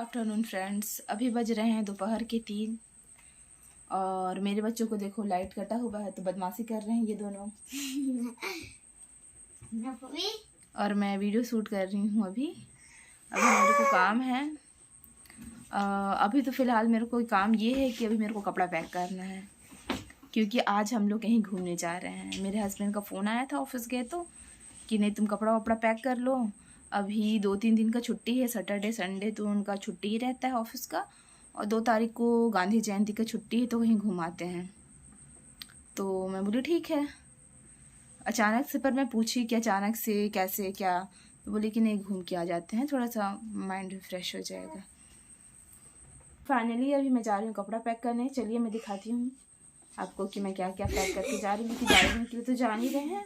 Afternoon friends, अभी बज रहे हैं दोपहर के 3 और मेरे बच्चों को देखो लाइट कटा हुआ है तो बदमाशी कर रहे हैं ये दोनों। और मैं वीडियो शूट कर रही हूँ। अभी मेरे को काम है। अभी तो फ़िलहाल मेरे को काम ये है कि अभी मेरे को कपड़ा पैक करना है क्योंकि आज हम लोग कहीं घूमने जा रहे हैं। मेरे हस्बैंड का फ़ोन आया था ऑफिस गए तो कि नहीं तुम कपड़ा वपड़ा पैक कर लो, अभी 2-3 दिन का छुट्टी है, सैटरडे संडे तो उनका छुट्टी ही रहता है ऑफिस का, और 2 तारीख को गांधी जयंती का छुट्टी है तो कहीं घुमाते हैं। तो मैं बोली ठीक है। अचानक से पर मैं पूछी कि अचानक से कैसे क्या, तो बोली कि नहीं घूम के आ जाते हैं, थोड़ा सा माइंड फ्रेश हो जाएगा। फाइनली अभी मैं जा रही हूँ कपड़ा पैक करने। चलिए मैं दिखाती हूँ आपको कि मैं क्या क्या पैक करके जा रही हूँ। कि जा रही हूँ तो जान ही रहे हैं,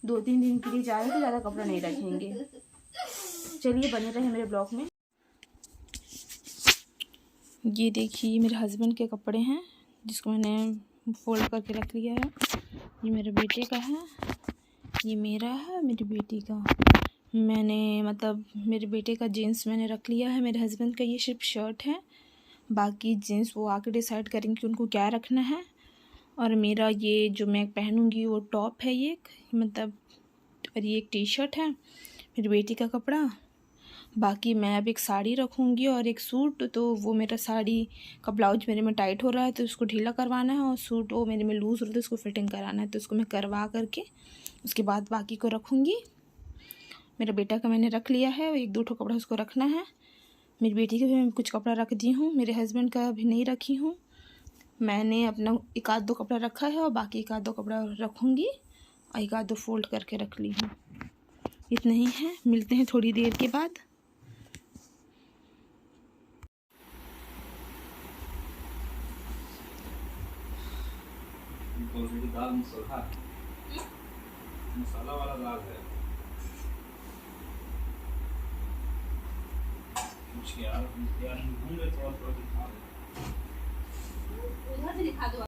2-3 दिन के लिए जा रहे हैं तो ज़्यादा कपड़ा नहीं रखेंगे। चलिए बने रहे मेरे ब्लॉग में। ये देखिए मेरे हस्बैंड के कपड़े हैं जिसको मैंने फोल्ड करके रख लिया है। ये मेरे बेटे का है, ये मेरा है, मेरी बेटी का। मैंने मतलब मेरे बेटे का जीन्स मैंने रख लिया है, मेरे हस्बैंड का ये सिर्फ शर्ट है, बाकी जीन्स वो आके डिसाइड करेंगे कि उनको क्या रखना है। और मेरा ये जो मैं पहनूँगी वो टॉप है ये मतलब, और ये एक टी शर्ट है मेरी बेटी का कपड़ा। बाकी मैं अब एक साड़ी रखूँगी और एक सूट, तो वो मेरा साड़ी का ब्लाउज मेरे में टाइट हो रहा है तो उसको ढीला करवाना है, और सूट वो मेरे में लूज़ हो रहा है तो उसको फिटिंग कराना है, तो उसको मैं करवा करके उसके बाद बाकी को रखूँगी। मेरा बेटा का मैंने रख लिया है, 1-2 ठो कपड़ा उसको रखना है। मेरी बेटी के भी मैं कुछ कपड़ा रख दी हूँ, मेरे हस्बैंड का अभी नहीं रखी हूँ। मैंने अपना 1-2 कपड़ा रखा है और बाकी 1-2 कपड़ा रखूँगी और 1-2 फोल्ड करके रख ली हूँ। इतना ही है, मिलते हैं थोड़ी देर के बाद। दाल मसाला वाला दाल है। कुछ यार घूमने थोड़ा दिखा दो।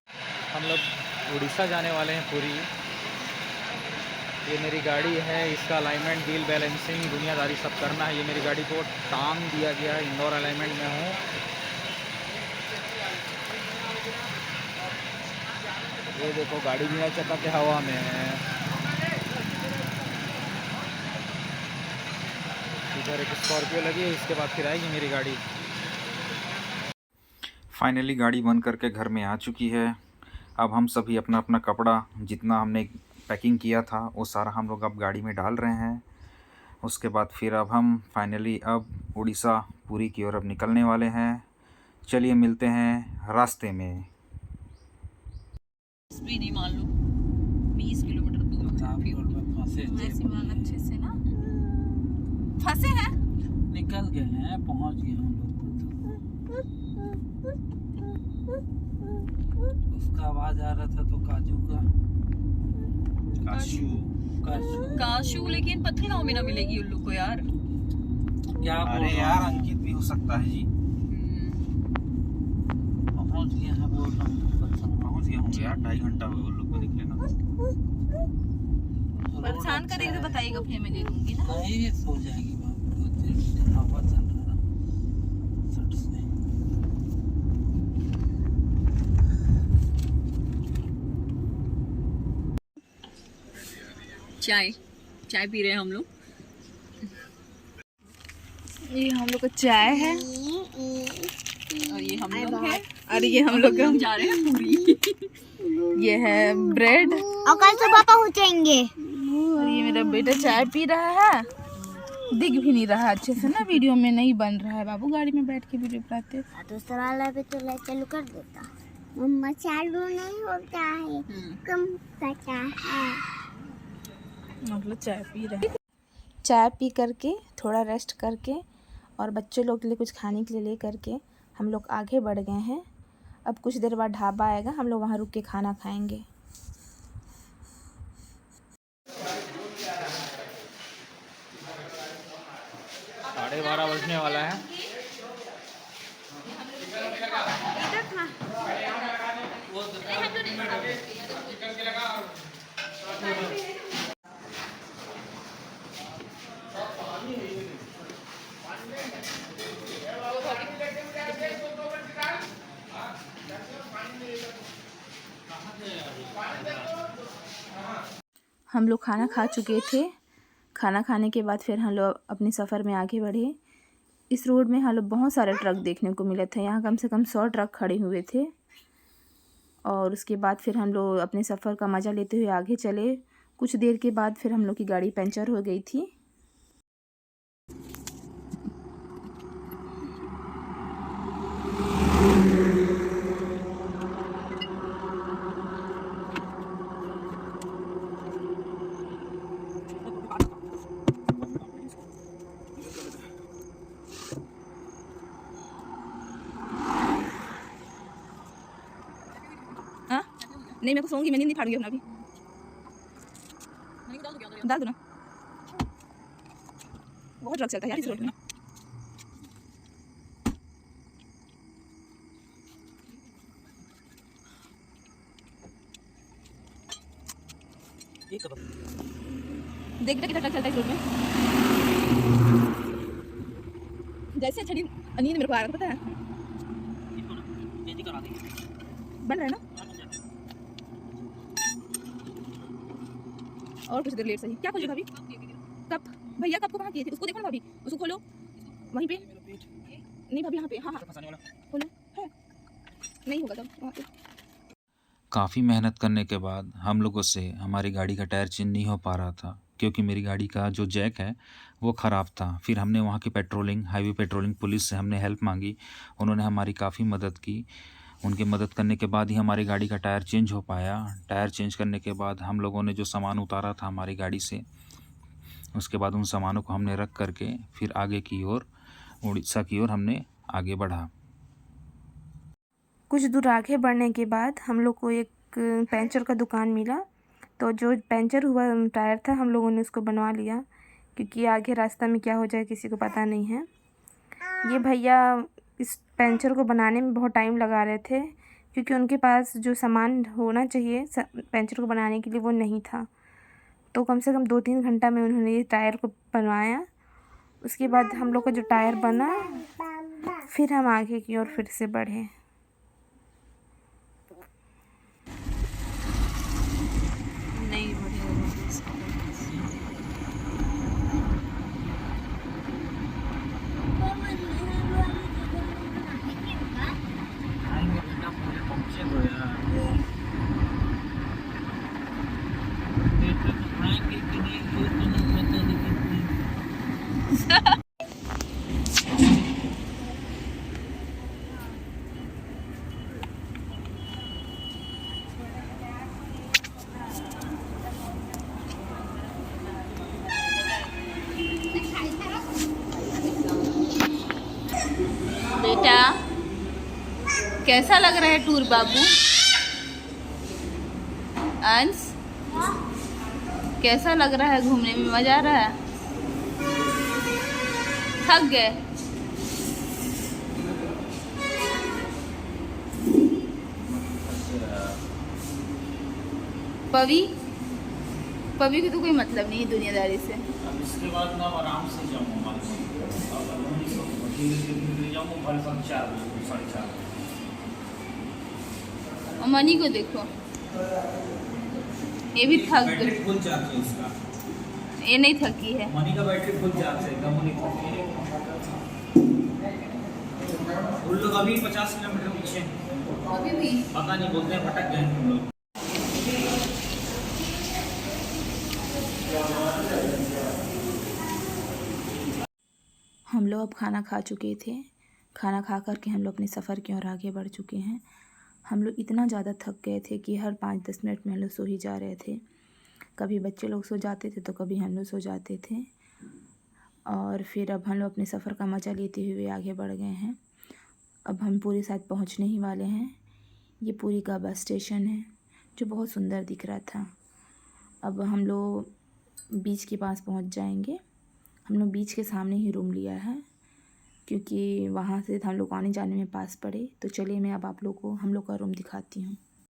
हम लोग उड़ीसा जाने वाले हैं पूरी। ये मेरी गाड़ी है, इसका अलाइनमेंट, व्हील बैलेंसिंग, दुनियादारी सब करना है। ये मेरी गाड़ी को टांग दिया गया है, इंडोर अलाइनमेंट में हूँ। ये देखो गाड़ी बिना चक्का के हवा में है। इधर एक स्कॉर्पियो लगी है, इसके बाद फिर आएगी मेरी गाड़ी। फाइनली गाड़ी बंद करके घर में आ चुकी है। अब हम सभी अपना अपना कपड़ा जितना हमने पैकिंग किया था वो सारा हम लोग अब गाड़ी में डाल रहे हैं। उसके बाद फिर अब हम फाइनली अब उड़ीसा पुरी की ओर अब निकलने वाले हैं। चलिए मिलते हैं रास्ते में। भी नहीं मान लो 20 किलोमीटर दूर अच्छे से ना फंसे हैं, निकल गए हैं, पहुंच गए हम लोग। उसका आवाज आ रहा था तो काजू का काशू, लेकिन पत्थलगांव में ना मिलेगी उन लोग को यार। क्या? अरे यार अंकित भी हो सकता है जी। पहुंच गए हैं, बोल रहा हूँ पहुंच गए होंगे यार, 2.5 घंटा हुआ उन लोग को निकले ना। परेशान करेंगे तो बताइएगा, फिर मैं दे दूंगी ना। नहीं सो जाएगी बाप, हवा चल रहा है सट से। चाय पी रहे हैं हम लोग। ये हम लोग का चाय है और ये हम लोग है, और ये हम लोग हम जा रहे हैं पूरी। ये है ब्रेड और कल सुबह पहुंचेंगे। और ये मेरा बेटा चाय पी रहा है, दिख भी नहीं रहा अच्छे से ना, वीडियो में नहीं बन रहा है। बाबू गाड़ी में बैठ के वीडियो बनाते। दूसरा वाला भी तो लाइट चालू कर देता। मम्मा चालू नहीं होता है, कम पता है। मतलब चाय पी रहे हैं। चाय पी करके थोड़ा रेस्ट करके और बच्चों लोग के लिए कुछ खाने के लिए ले करके हम लोग आगे बढ़ गए हैं। अब कुछ देर बाद ढाबा आएगा, हम लोग वहाँ रुक के खाना खाएंगे। 12:30 बजने वाला है। हम लोग खाना खा चुके थे। खाना खाने के बाद फिर हम लोग अपने सफ़र में आगे बढ़े। इस रोड में हम लोग बहुत सारे ट्रक देखने को मिले थे। यहाँ कम से कम 100 ट्रक खड़े हुए थे। और उसके बाद फिर हम लोग अपने सफ़र का मज़ा लेते हुए आगे चले। कुछ देर के बाद फिर हम लोग की गाड़ी पंचर हो गई थी। हाँ नहीं, मैं को सोऊंगी, मैं नींद नहीं फाड़ूंगी अपना अभी। डाल दो ना, बहुत ट्रक चलता है यार इस रोड में। देख बेटा कितना ट्रक चलता है इस रोड में। जैसे छड़ी नींद मेरे को आ रहा था, पता है बन रहा है ना। और कुछ देर लेट सही। क्या खोलो भाभी? कप भैया कप को कहाँ किए थे? उसको देखो ना भाभी, उसको खोलो वहीं पे। नहीं भाभी यहाँ पे, हाँ खोलो है, नहीं होगा तब वहाँ पे। काफ़ी मेहनत करने के बाद हम लोगों से हमारी गाड़ी का टायर चेंज नहीं हो पा रहा था, क्योंकि मेरी गाड़ी का जो जैक है वो ख़राब था। फिर हमने वहाँ की हाईवे पेट्रोलिंग पुलिस से हमने हेल्प मांगी। उन्होंने हमारी काफ़ी मदद की। उनकी मदद करने के बाद ही हमारी गाड़ी का टायर चेंज हो पाया। टायर चेंज करने के बाद हम लोगों ने जो सामान उतारा था हमारी गाड़ी से, उसके बाद उन सामानों को हमने रख करके फिर आगे की ओर उड़ीसा की ओर हमने आगे बढ़ा। कुछ दूर आगे बढ़ने के बाद हम लोग को एक पंचर का दुकान मिला। तो जो पंचर हुआ टायर था हम लोगों ने उसको बनवा लिया, क्योंकि आगे रास्ता में क्या हो जाए किसी को पता नहीं है। ये भैया इस पंचर को बनाने में बहुत टाइम लगा रहे थे, क्योंकि उनके पास जो सामान होना चाहिए पंचर को बनाने के लिए वो नहीं था। तो कम से कम 2-3 घंटा में उन्होंने ये टायर को बनवाया। उसके बाद हम लोग का जो टायर बना, फिर हम आगे की ओर फिर से बढ़े। नहीं बेटा कैसा लग रहा है टूर बाबू? अंश कैसा लग रहा है? घूमने में मजा आ रहा है? थक गए? पवी की तो कोई मतलब नहीं है दुनियादारी से। अब इसके बाद ना आराम से जाऊँगा, और मनी को देखो, ये भी थक गई। फुल चार्ज है इसका, ये नहीं थकी है। मनी का बैटरी फुल चार्ज है, एकदम नहीं थकी है। उन लोग अभी 50 किलोमीटर पीछे, अभी भी पता नहीं, बोलते हैं भटक गए हम लोग। हम लोग अब खाना खा चुके थे। खाना खा करके हम लोग अपने सफ़र की ओर आगे बढ़ चुके हैं। हम लोग इतना ज़्यादा थक गए थे कि हर 5-10 मिनट में हम लोग सो ही जा रहे थे। कभी बच्चे लोग सो जाते थे तो कभी हम लोग सो जाते थे। और फिर अब हम लोग अपने सफ़र का मज़ा लेते हुए आगे बढ़ गए हैं। अब हम पूरी साथ पहुंचने ही वाले हैं। ये पूरी का बस स्टेशन है जो बहुत सुंदर दिख रहा था। अब हम लोग बीच के पास पहुंच जाएंगे। हम लोग बीच के सामने ही रूम लिया है, क्योंकि वहाँ से हम लोग आने जाने में पास पड़े। तो चलिए मैं अब आप लोग को हम लोग का रूम दिखाती हूँ।